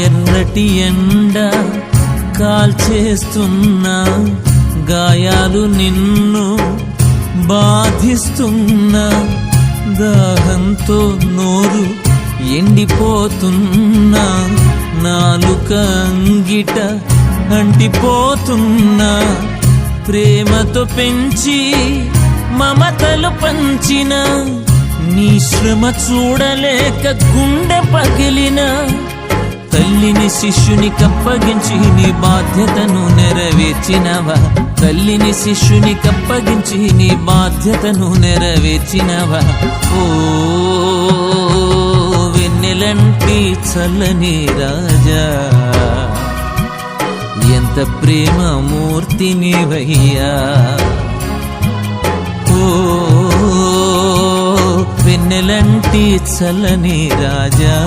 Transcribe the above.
ఎర్రటి ఎండ కాల్చేస్తున్నా, గాయాలు నిన్ను బాధిస్తున్నా, దాహంతో నోరు ఎండిపోతున్నా, నాలుక అంగిట అంటిపోతున్నా, ప్రేమతో పెంచి మమతలు పంచిన నీ శ్రమ చూడలేక గుండె పగిలిన, తల్లిని శిష్యునికి అప్పగించి నీ బాధ్యతను నెరవేర్చినవా, తల్లిని శిష్యునికి అప్పగించి నీ బాధ్యతను నెరవేర్చినవా. ఓ వెన్నెలంటి చల్లని రాజా, ఎంత ప్రేమ మూర్తి నీవయ్యా. ఓ వెన్నెలంటి చల్లని రాజా.